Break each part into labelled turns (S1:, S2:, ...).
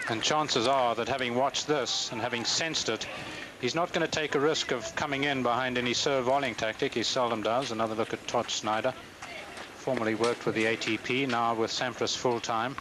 S1: And chances are that having watched this and having sensed it, he's not going to take a risk of coming in behind any serve volleying tactic. He seldom does. Another look at Todd Snyder. Formerly worked with the ATP, now with Sampras full-time.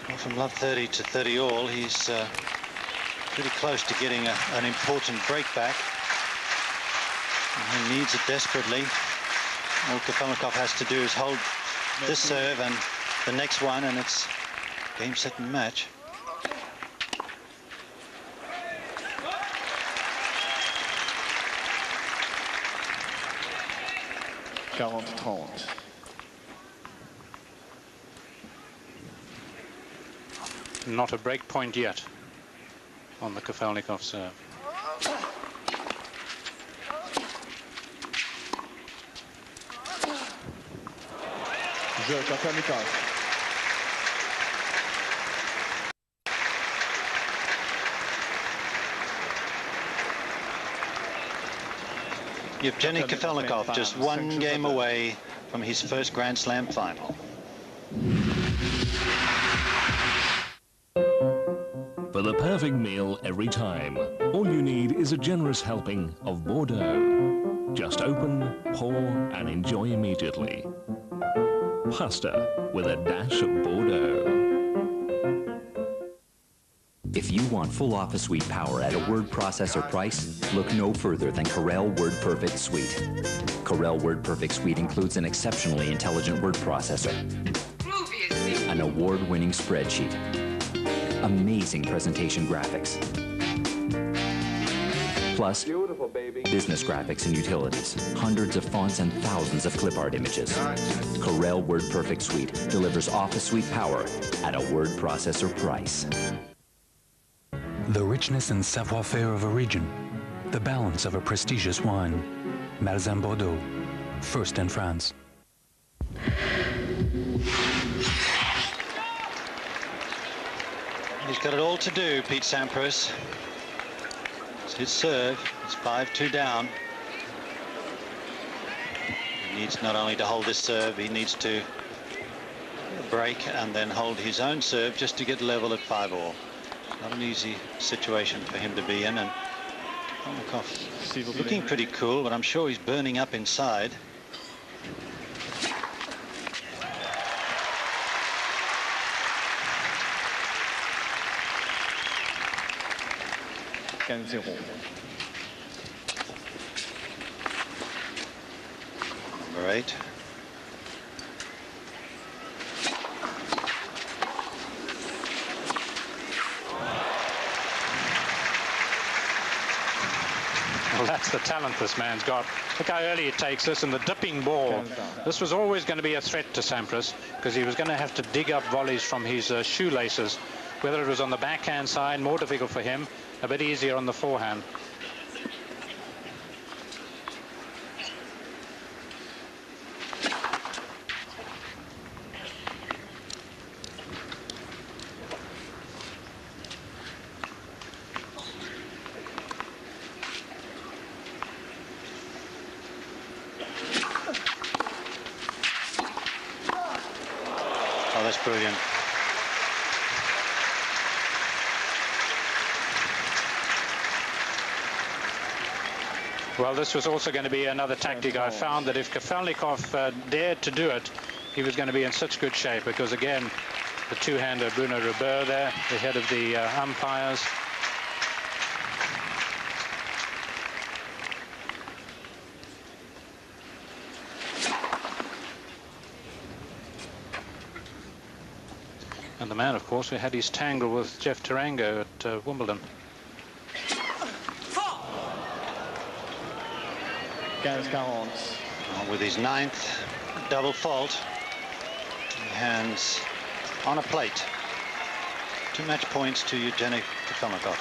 S2: Well, from love 30 to 30 all, he's pretty close to getting an important break back. And he needs it desperately. All Kafelnikov has to do is hold this serve and the next one, and it's game, set, and match.
S1: Not a break point yet on the Kafelnikov serve.
S2: Evgeny Kafelnikov just one game away from his first Grand Slam final.
S3: For the perfect meal every time, all you need is a generous helping of Bordeaux. Just open, pour, and enjoy immediately. Pasta with a dash of Bordeaux.
S4: If you want full Office Suite power at a word processor price, look no further than Corel WordPerfect Suite. Corel WordPerfect Suite includes an exceptionally intelligent word processor, an award-winning spreadsheet, amazing presentation graphics, plus business graphics and utilities, hundreds of fonts and thousands of clip art images. Corel WordPerfect Suite delivers Office Suite power at a word processor price.
S5: The richness and savoir-faire of a region, the balance of a prestigious wine. Malzan Bordeaux, first in France.
S2: He's got it all to do, Pete Sampras. It's his serve. It's 5-2 down. He needs not only to hold this serve, he needs to break and then hold his own serve just to get level at 5-all. Not an easy situation for him to be in, and Kafelnikov looking pretty cool, but I'm sure he's burning up inside. Number 8.
S1: Well, that's the talent this man's got. Look how early it takes this, and the dipping ball. This was always going to be a threat to Sampras, because he was going to have to dig up volleys from his shoelaces. Whether it was on the backhand side, more difficult for him, a bit easier on the forehand.
S2: Oh, that's brilliant.
S1: Well, this was also going to be another tactic. I found that if Kafelnikov dared to do it, he was going to be in such good shape, because again, the two-hander Bruno Robert there, the head of the umpires. And the man, of course, who had his tangle with Jeff Tarango at Wimbledon.
S2: With his 9th double fault, hands on a plate. 2 match points to Evgeny Kafelnikov.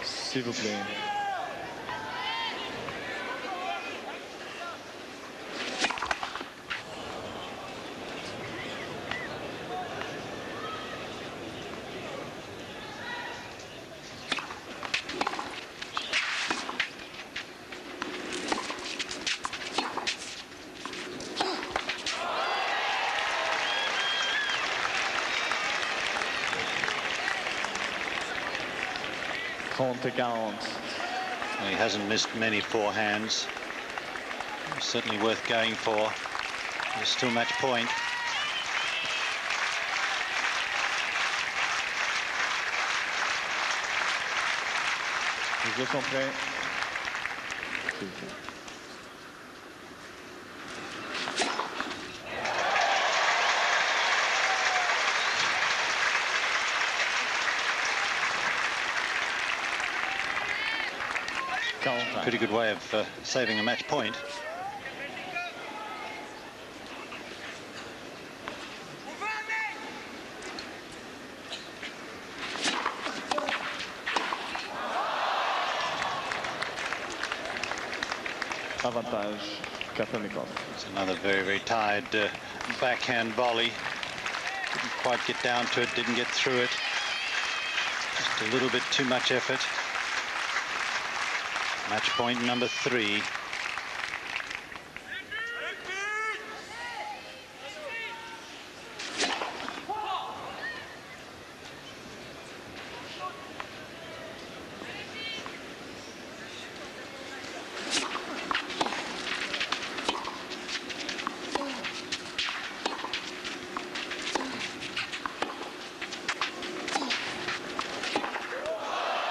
S6: S'il vous plaît.
S2: He hasn't missed many forehands. Certainly worth going for. There's still match point.
S6: Les autres sont prêts.
S2: Pretty good way of saving a match point.
S6: Avantage, Kafelnikov.
S2: It's another very, very tired backhand volley. Didn't quite get down to it, didn't get through it. Just a little bit too much effort. Match point number 3.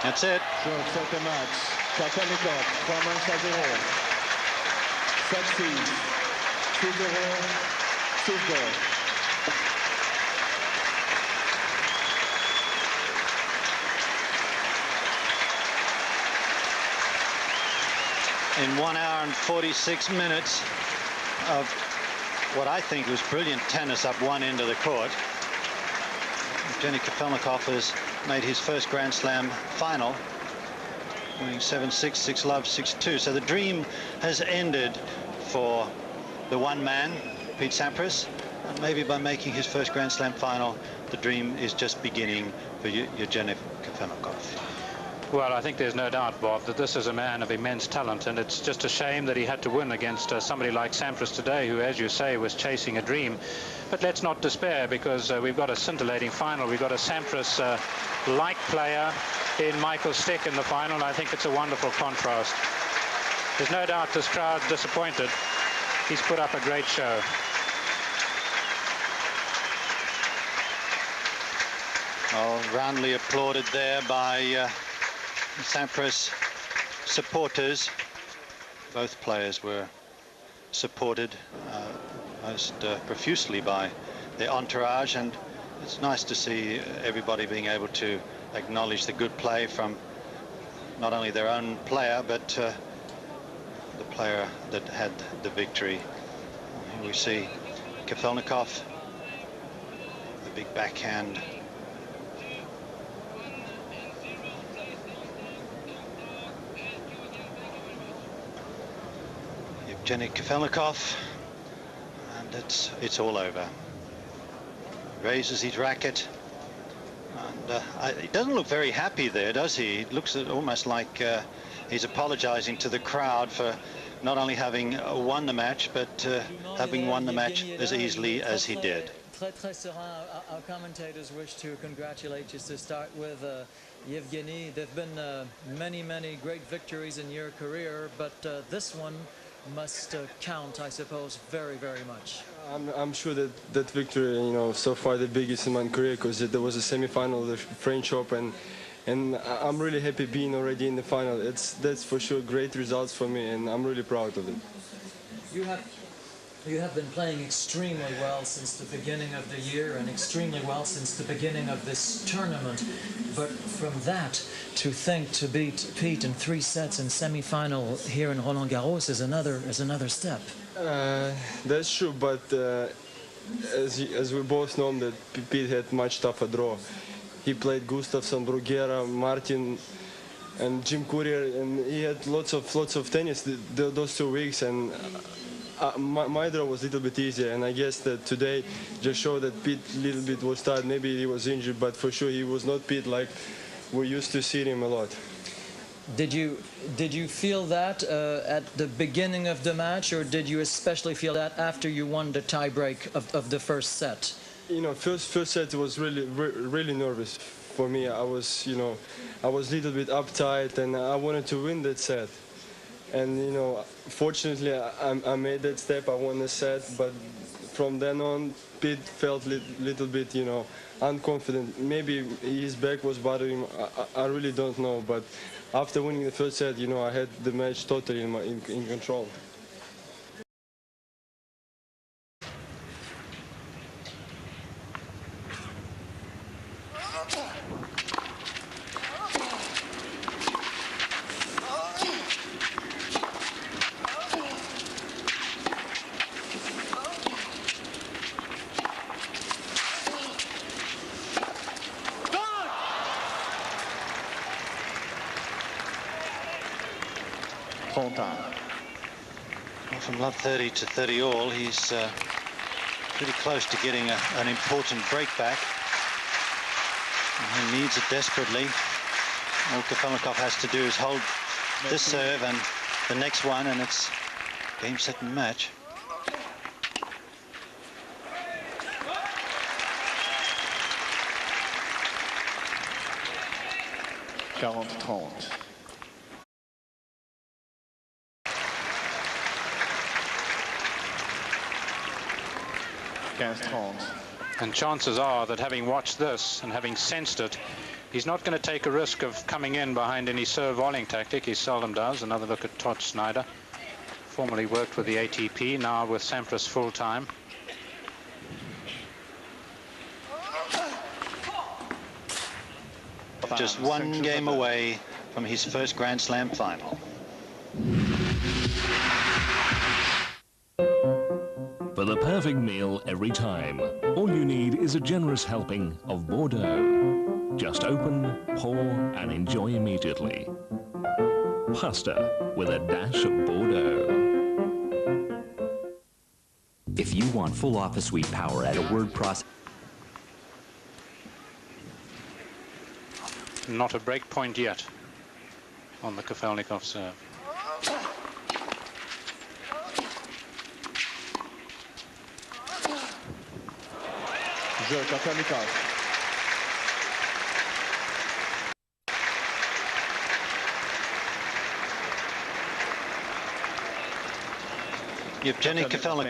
S2: That's it.
S6: Sur cette match, Kafelnikov, 3 manches à 0. 7-6, 6-0, 6-2.
S2: In 1 hour and 46 minutes of what I think was brilliant tennis up one end of the court, Evgeny Kafelnikov has made his first Grand Slam final, winning 7-6, 6-love, 6-2. So the dream has ended for the one man, Pete Sampras. And maybe by making his first Grand Slam final, the dream is just beginning for Evgeny Kafelnikov.
S1: Well, I think there's no doubt, Bob, that this is a man of immense talent, and it's just a shame that he had to win against somebody like Sampras today, who, as you say, was chasing a dream. But let's not despair, because we've got a scintillating final. We've got a Sampras-like player in Michael Stick in the final. I think it's a wonderful contrast. There's no doubt this crowd's disappointed. He's put up a great show.
S2: Well, roundly applauded there by Sampras supporters. Both players were supported most profusely by their entourage, and it's nice to see everybody being able to acknowledge the good play from not only their own player, but the player that had the victory. Here we see Kafelnikov, the big backhand. Evgeny Kafelnikov, and it's all over. Raises his racket, and he doesn't look very happy there, does he? It looks almost like he's apologizing to the crowd for not only having won the match, but having won the match as easily as he did.
S7: Our commentators wish to congratulate you to start with, Evgeny. There have been many great victories in your career, but this one must count, I suppose, very much.
S8: I'm sure that victory, you know, so far the biggest in my career, because there was a semi-final of the French Open, and I'm really happy being already in the final. That's for sure great results for me, and I'm really proud of it.
S7: You have You have been playing extremely well since the beginning of the year and extremely well since the beginning of this tournament. But from that to think to beat Pete in 3 sets in semi-final here in Roland Garros is another step.
S8: That's true, but as we both know that Pete had much tougher draw. He played Gustafsson, Bruguera, Martin, and Jim Courier, and he had lots of tennis those 2 weeks, and my draw was a little bit easier, and I guess that today just showed that Pete a little bit was tired. Maybe he was injured, but for sure he was not Pete like we used to see him a lot.
S7: Did you feel that at the beginning of the match, or did you especially feel that after you won the tiebreak of the first set?
S8: You know, first set was really nervous for me. I was a little bit uptight, and I wanted to win that set. And fortunately, I made that step. I won the set, but from then on, Pete felt little bit, unconfident. Maybe his back was bothering him. I really don't know. But after winning the first set, I had the match totally in control.
S2: Well, from love 30 to 30 all, he's pretty close to getting an important break back. And he needs it desperately. All Kafelnikov has to do is hold this serve and the next one, and it's game, set, and match.
S1: And chances are that having watched this and having sensed it, he's not going to take a risk of coming in behind any serve volleying tactic. He seldom does. Another look at Todd Snyder. Formerly worked with the ATP, now with Sampras full-time.
S2: Just one game away from his first Grand Slam final.
S3: For the perfect meal every time, all you need is a generous helping of Bordeaux. Just open, pour, and enjoy immediately. Pasta with a dash of Bordeaux.
S4: If you want full office suite power at a word processor,
S1: Not a break point yet on the Kafelnikov serve.
S6: Kafelnikov.
S2: Yevgeny Kafelnikov.